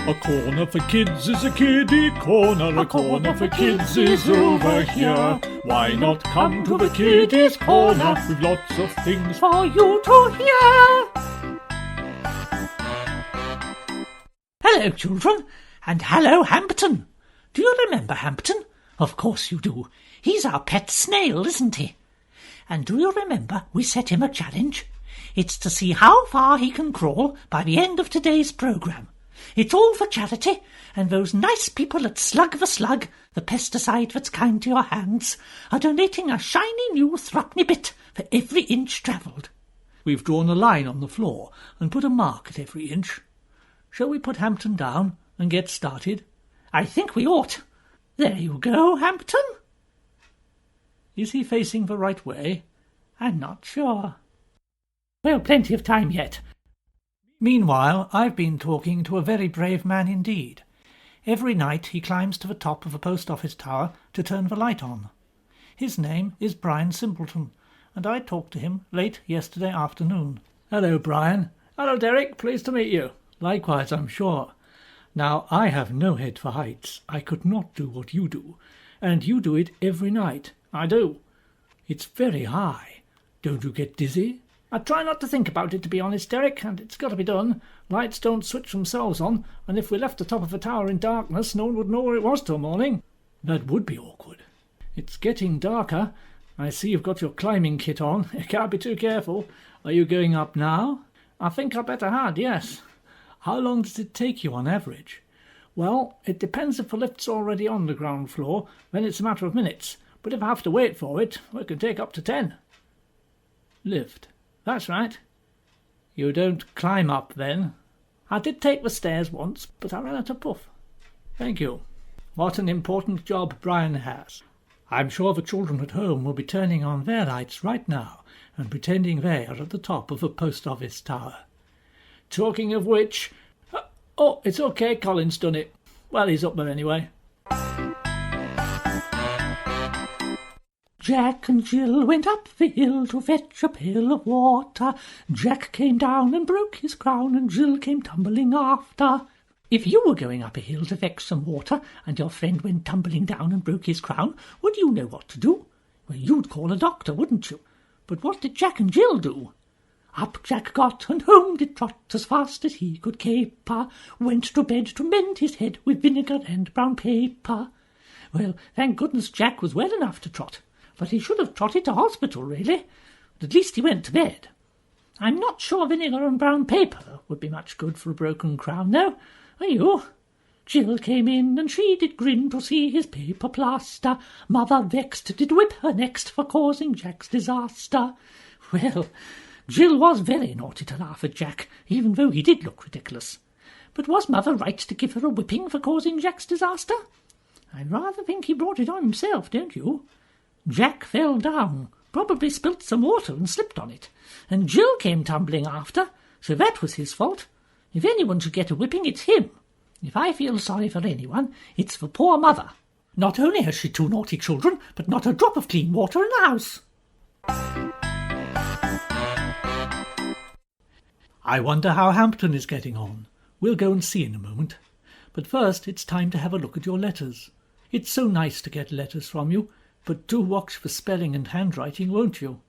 A corner for kids is a kiddie corner. A corner for kids is over here. Why not come to the Kiddies Corner? With lots of things for you to hear. Hello, children, and hello, Hampton. Do you remember Hampton? Of course you do. He's our pet snail, isn't he? And do you remember we set him a challenge? It's to see how far he can crawl by the end of today's programme. It's all for charity, and those nice people at Slug for Slug, the pesticide that's kind to your hands, are donating a shiny new threepenny bit for every inch travelled. We've drawn a line on the floor and put a mark at every inch. Shall we put Hampton down and get started? I think we ought. There you go, Hampton. Is he facing the right way? I'm not sure. Well, plenty of time yet. Meanwhile, I've been talking to a very brave man indeed. Every night he climbs to the top of a post office tower to turn the light on. His name is Brian Simpleton, and I talked to him late yesterday afternoon. Hello, Brian. Hello, Derek. Pleased to meet you. Likewise, I'm sure. Now, I have no head for heights. I could not do what you do, and you do it every night. I do. It's very high. Don't you get dizzy? I try not to think about it, to be honest, Derek, and it's got to be done. Lights don't switch themselves on, and if we left the top of the tower in darkness, no one would know where it was till morning. That would be awkward. It's getting darker. I see you've got your climbing kit on. You can't be too careful. Are you going up now? I think I better had, yes. How long does it take you on average? Well, it depends if the lift's already on the ground floor, then it's a matter of minutes. But if I have to wait for it, it can take up to 10. Lift? That's right. You don't climb up, then? I did take the stairs once, but I ran out of puff. Thank you. What an important job Brian has. I'm sure the children at home will be turning on their lights right now and pretending they are at the top of a post office tower. Talking of which... Oh, it's okay, Colin's done it. Well, he's up there anyway. Jack and Jill went up the hill to fetch a pail of water. Jack came down and broke his crown, and Jill came tumbling after. If you were going up a hill to fetch some water, and your friend went tumbling down and broke his crown, would you know what to do? Well, you'd call a doctor, wouldn't you? But what did Jack and Jill do? Up Jack got, and home did trot as fast as he could caper, went to bed to mend his head with vinegar and brown paper. Well, thank goodness Jack was well enough to trot, but he should have trotted to hospital, really. But at least he went to bed. I'm not sure vinegar and brown paper would be much good for a broken crown, though, are you? Jill came in, and she did grin to see his paper plaster. Mother vexed did whip her next for causing Jack's disaster. Well, Jill was very naughty to laugh at Jack, even though he did look ridiculous. But was Mother right to give her a whipping for causing Jack's disaster? I rather think he brought it on himself, don't you? Jack fell down, probably spilt some water and slipped on it, and Jill came tumbling after, so that was his fault. If anyone should get a whipping, it's him. If I feel sorry for anyone, it's for poor Mother. Not only has she 2 naughty children, but not a drop of clean water in the house. I wonder how Hampton is getting on. We'll go and see in a moment. But first it's time to have a look at your letters. It's so nice to get letters from you, but do watch for spelling and handwriting, won't you?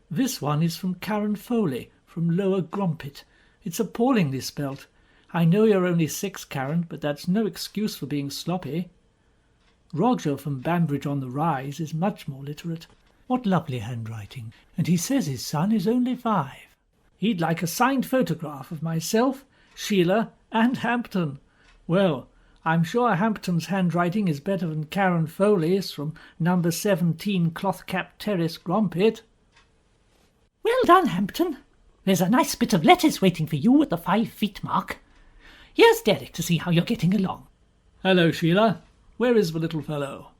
This one is from Karen Foley, from Lower Grumpet. It's appallingly spelt. I know you're only 6, Karen, but that's no excuse for being sloppy. Roger from Banbridge on the Rise is much more literate. What lovely handwriting. And he says his son is only 5. He'd like a signed photograph of myself, Sheila, and Hampton. Well, I'm sure Hampton's handwriting is better than Karen Foley's from number 17 Clothcap Terrace, Grumpet. Well done, Hampton. There's a nice bit of letters waiting for you at the 5 feet mark. Here's Derek to see how you're getting along. Hello, Sheila. Where is the little fellow?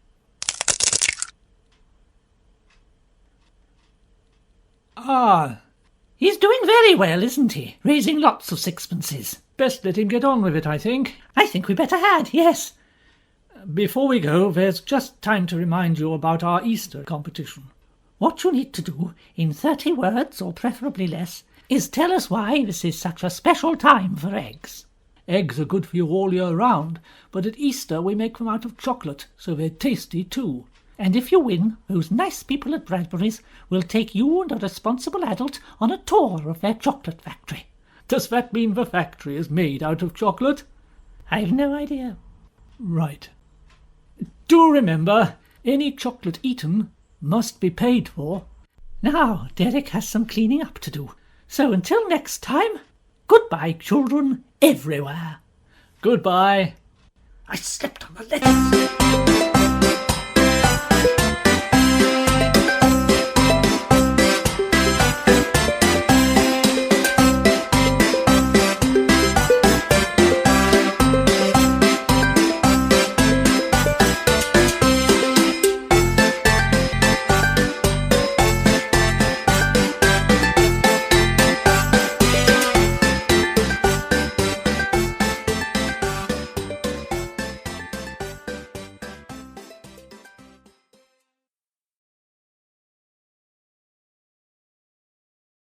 Ah, he's doing very well, isn't he? Raising lots of sixpences. Best let him get on with it, I think. I think we better had, yes. Before we go, there's just time to remind you about our Easter competition. What you need to do, in 30 words, or preferably less, is tell us why this is such a special time for eggs. Eggs are good for you all year round, but at Easter we make them out of chocolate, so they're tasty too. And if you win, those nice people at Bradbury's will take you and a responsible adult on a tour of their chocolate factory. Does that mean the factory is made out of chocolate? I've no idea. Right. Do remember, any chocolate eaten must be paid for. Now, Derek has some cleaning up to do. So until next time, goodbye, children everywhere. Goodbye. I slept on the letters.